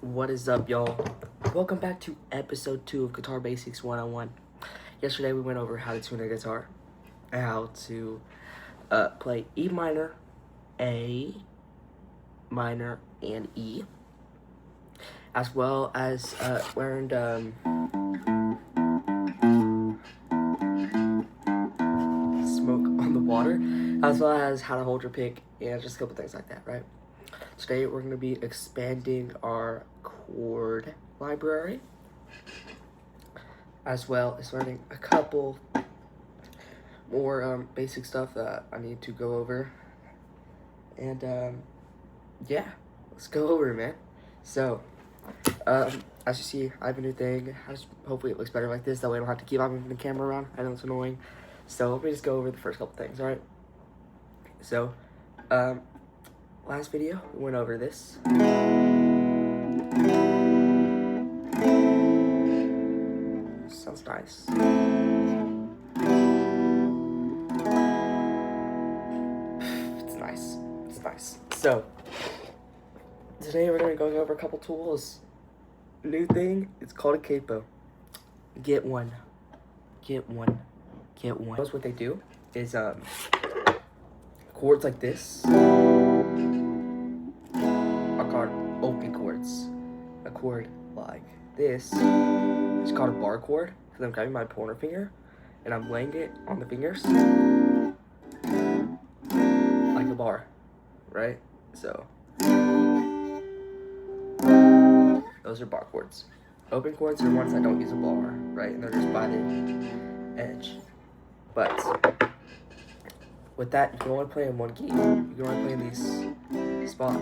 What is up, y'all? Welcome back to episode 2 of Guitar Basics 101. Yesterday we went over how to tune a guitar, how to play E minor, A minor, and E, as well as learned Smoke on the Water, as well as how to hold your pick, and just a couple things like that, right? Today we're going to be expanding our chord library, as well as learning a couple more basic stuff that I need to go over. And yeah, let's go over it, man. So, as you see, I have a new thing. Hopefully it looks better like this, that way I don't have to keep moving the camera around. I know it's annoying. So let me just go over the first couple things, alright? So, last video, we went over this. Sounds nice. It's nice. It's nice. So, today we're going to go over a couple tools. New thing, it's called a capo. Get one. Get one. Get one. What they do is, chords like this are called open chords. A chord like this is called a bar chord, because I'm grabbing my pointer finger and I'm laying it on the fingers like a bar, right? So those are bar chords. Open chords are ones that don't use a bar, right? And they're just by the edge. But with that, you can only play in one key. You can only play in these spot.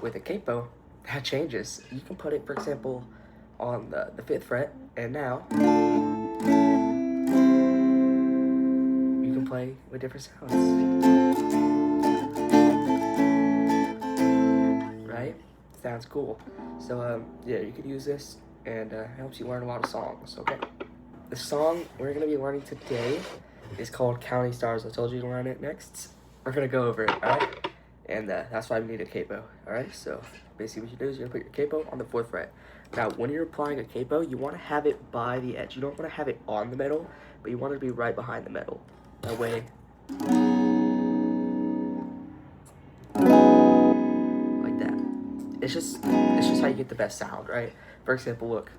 With a capo, that changes. You can put it, for example, on the 5th fret, and now you can play with different sounds. Right? Sounds cool. So, yeah, you could use this, and it helps you learn a lot of songs, okay? The song we're going to be learning today is called Counting Stars. I told you to learn it next. We're going to go over it, alright? And that's why we need a capo, alright? So, basically what you do is you're going to put your capo on the 4th fret. Now, when you're applying a capo, you want to have it by the edge. You don't want to have it on the metal, but you want it to be right behind the metal. That way, like that. It's just how you get the best sound, right? For example, look.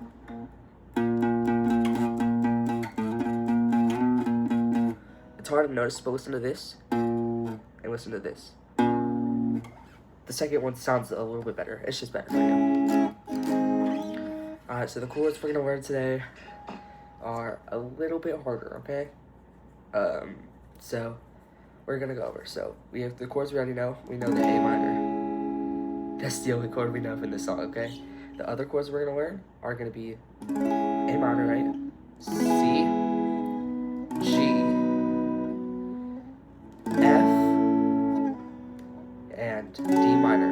It's hard to notice, but listen to this, and listen to this. The second one sounds a little bit better. It's just better for you. Alright, so the chords we're going to learn today are a little bit harder, okay? So, we're going to go over. So, we have the chords we already know. We know the A minor. That's the only chord we know in this song, okay? The other chords we're going to learn are going to be A minor, right? C, G, F, and D minor.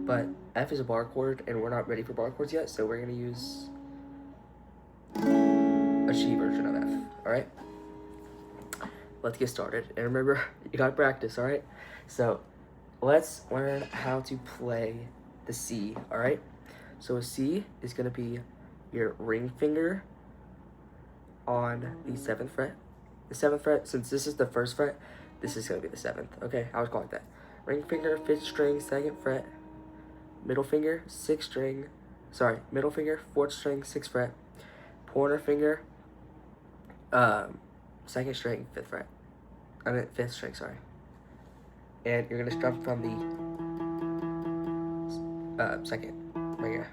But F is a bar chord, and we're not ready for bar chords yet, so we're going to use a G version of F, alright? Let's get started. And remember, you gotta practice, alright? So, let's learn how to play the C, alright? So a C is going to be your ring finger on the 7th fret. The 7th fret, since this is the 1st fret, this is going to be the 7th. Okay, I was calling it that. Ring finger, 5th string, 2nd fret. Middle finger, 6th string. Sorry, middle finger, 4th string, 6th fret. Pointer finger, 2nd string, 5th fret. 5th string, sorry. And you're going to strum from the 2nd, right here.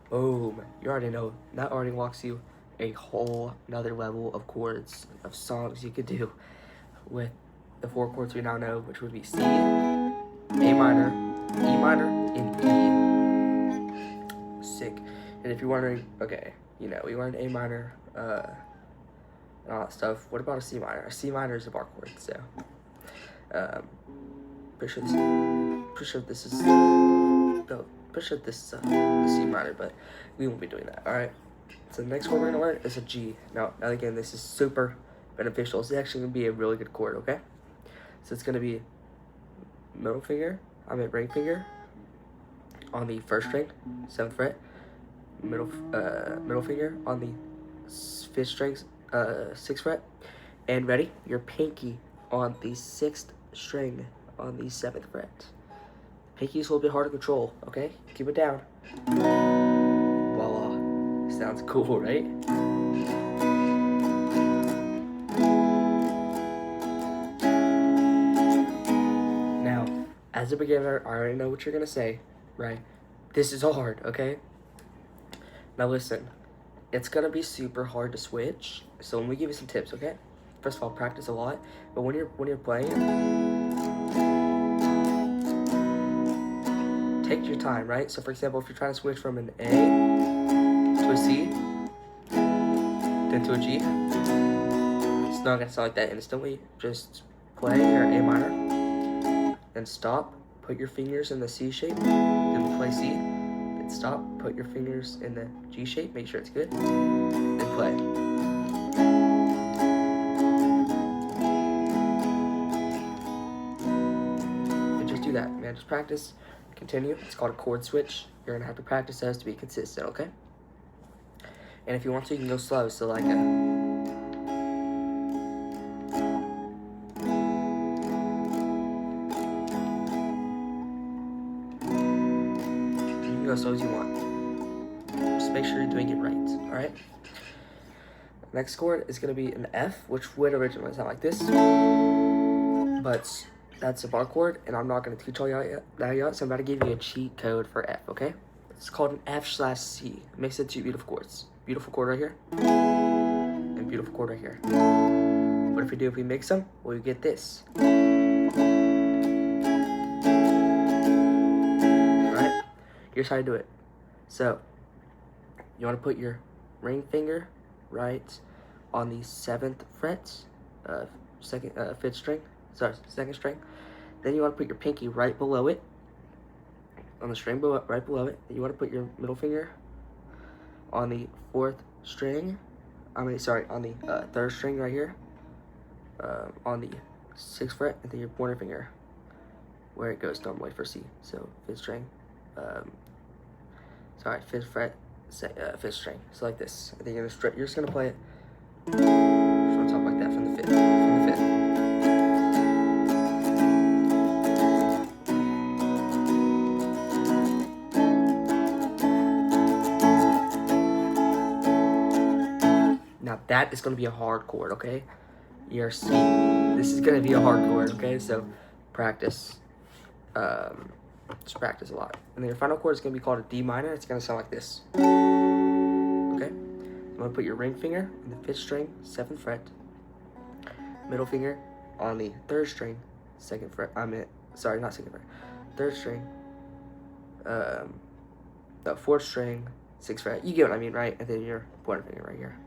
Boom. You already know. That already walks you a whole another level of chords, of songs you could do with the 4 chords we now know, which would be C, A minor, E minor, and E. Sick. And if you're wondering, okay, you know, we learned A minor, and all that stuff. What about a C minor? A C minor is a bar chord, so pretty sure this is the push up this the C minor, but we won't be doing that. All right. So the next chord we're gonna learn is a G. Now again, this is super beneficial. It's actually gonna be a really good chord. Okay. So it's gonna be ring finger on the first string, 7th fret. Middle finger on the 5th string, 6th fret. And ready? Your pinky on the 6th string on the 7th fret. Pinky's a little bit hard to control, okay? Keep it down. Voila. Sounds cool, right? Now, as a beginner, I already know what you're gonna say, right? This is hard, okay? Now listen, it's gonna be super hard to switch, so let me give you some tips, okay? First of all, practice a lot, but when you're playing, take your time, right? So for example, if you're trying to switch from an A to a C, then to a G, it's not gonna sound like that instantly. Just play your A minor, then stop, put your fingers in the C shape, then play C, then stop, put your fingers in the G shape, make sure it's good, then play. And just do that, man, just practice. Continue. It's called a chord switch. You're gonna have to practice those to be consistent, okay? And if you want to, you can go slow. So like a, you can go as slow as you want. Just make sure you're doing it right. All right. Next chord is gonna be an F, which would originally sound like this, but that's a bar chord, and I'm not going to teach all y'all yet, so I'm about to give you a cheat code for F, okay? It's called an F/C. It makes it 2 beautiful chords. Beautiful chord right here, and beautiful chord right here. What if we mix them? Well, you get this. Alright? Here's how you do it. So, you want to put your ring finger right on the 7th fret, 5th string. Sorry, 2nd string. Then you want to put your pinky right below it, on the string right below it. Then you want to put your middle finger on the 4th string. On the 3rd string right here, on the 6th fret, and then your pointer finger where it goes normally for C. So 5th string, 5th fret, 5th string. So like this. And then you're just gonna play it from top like that from the 5th. Now that is going to be a hard chord, okay? Your C. This is going to be a hard chord, okay? So practice. Just practice a lot. And then your final chord is going to be called a D minor. It's going to sound like this. Okay? You want to put your ring finger on the 5th string, 7th fret. Middle finger on the 3rd string, 2nd fret. Sorry, not 2nd fret. 3rd string. The 4th string, 6th fret. You get what I mean, right? And then your pointer finger right here.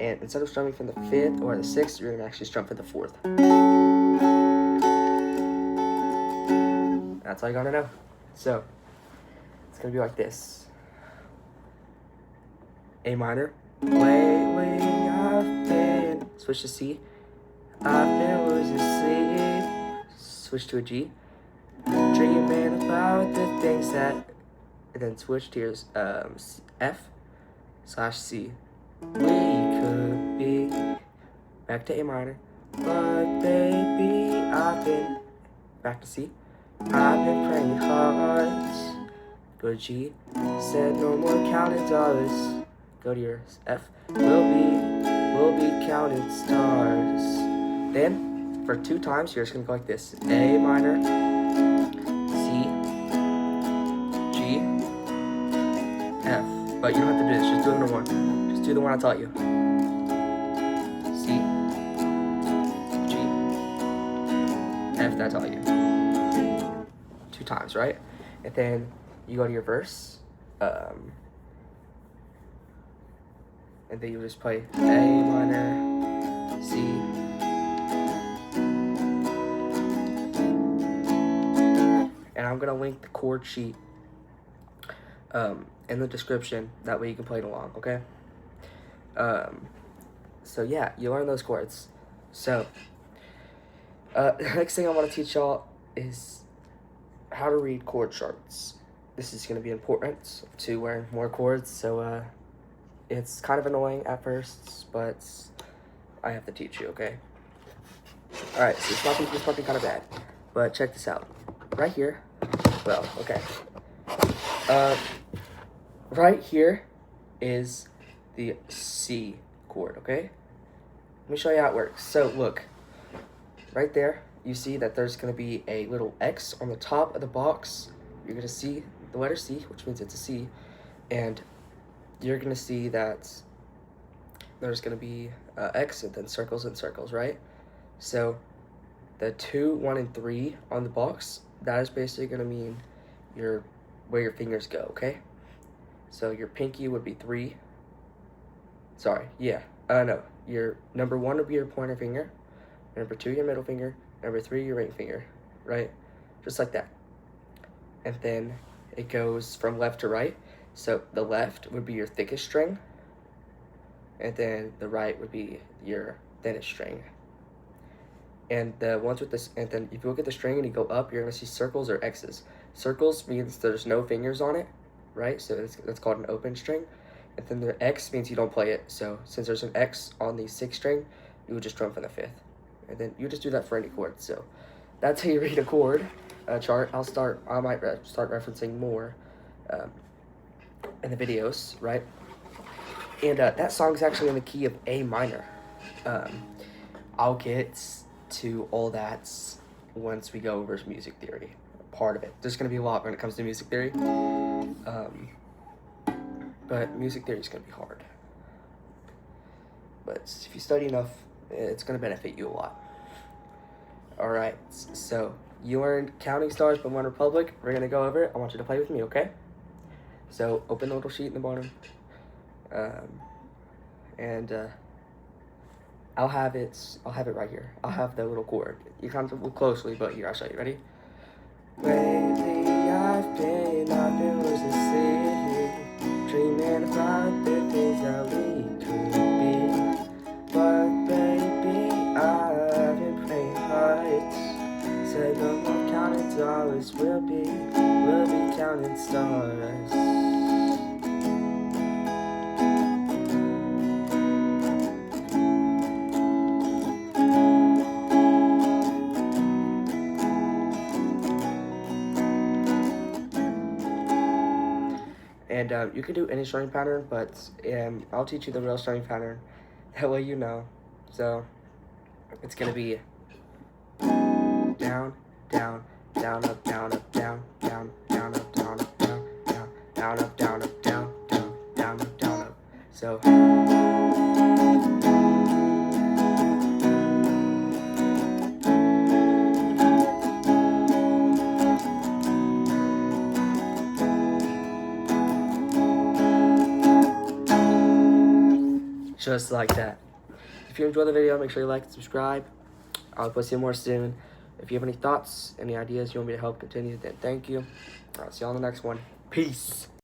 And instead of strumming from the 5th or the 6th, you're gonna actually strum for the 4th. That's all you gotta know. So it's gonna be like this. A minor. Lately I've been. Switch to C. I've been losing sleep. Switch to a G. Dreaming about the things that. And then switch to your F/C. We could be back to A minor, but baby, I've been back to C. I've been praying hard. Go to G. Said no more counting dollars. Go to your F. We'll be counting stars. Then for 2 times, you're just gonna go like this: A minor, C, G, F. But you don't have to do this. Just do it number 1. Do the one I taught you. C, G, F, that I taught you. 2 times, right? And then you go to your verse. And then you just play A minor, C. And I'm gonna link the chord sheet in the description. That way you can play it along, okay? So yeah, you learn those chords. So, the next thing I want to teach y'all is how to read chord charts. This is going to be important to learn more chords, so it's kind of annoying at first, but I have to teach you, okay? Alright, so this might be kind of bad, but check this out. Right here, well, okay. Right here is the C chord, okay? Let me show you how it works. So look, right there, you see that there's going to be a little X on the top of the box. You're going to see the letter C, which means it's a C, and you're going to see that there's going to be X and then circles and circles, right? So the 2, 1, and 3 on the box, that is basically going to mean where your fingers go, okay? So your pinky would be 3. Sorry, yeah. No, your number 1 would be your pointer finger. Number 2, your middle finger. Number 3, your ring finger, right? Just like that. And then it goes from left to right. So the left would be your thickest string. And then the right would be your thinnest string. And the ones with this, and then if you look at the string and you go up, you're gonna see circles or X's. Circles means there's no fingers on it, right? So that's called an open string. And then the X means you don't play it. So since there's an X on the 6th string, you would just drum from the 5th. And then you just do that for any chord. So that's how you read a chord chart. I might start referencing more in the videos, right? And that song's actually in the key of A minor. I'll get to all that once we go over music theory, part of it. There's going to be a lot when it comes to music theory. But music theory is going to be hard. But if you study enough, it's going to benefit you a lot. Alright, so you learned Counting Stars by OneRepublic. We're going to go over it. I want you to play with me, okay? So open the little sheet in the bottom. I'll have it right here. I'll have the little chord. You can't look closely, but here, I'll show you. Ready? Lately I've been losing sleep, dreaming about the things that we could be. But baby, I've been playing hearts. Said no more counting dollars, we'll be counting stars. And you can do any strumming pattern, but I'll teach you the real strumming pattern. That way you know. So it's gonna be down, down, down, up, down, up, down, down, down, up, down, up, down, down, down, up, down, up, down, down, down, up, down, up. So just like that. If you enjoyed the video, make sure you like and subscribe. I'll post you more soon. If you have any thoughts, any ideas you want me to help continue, then thank you. I'll see you on the next one. Peace.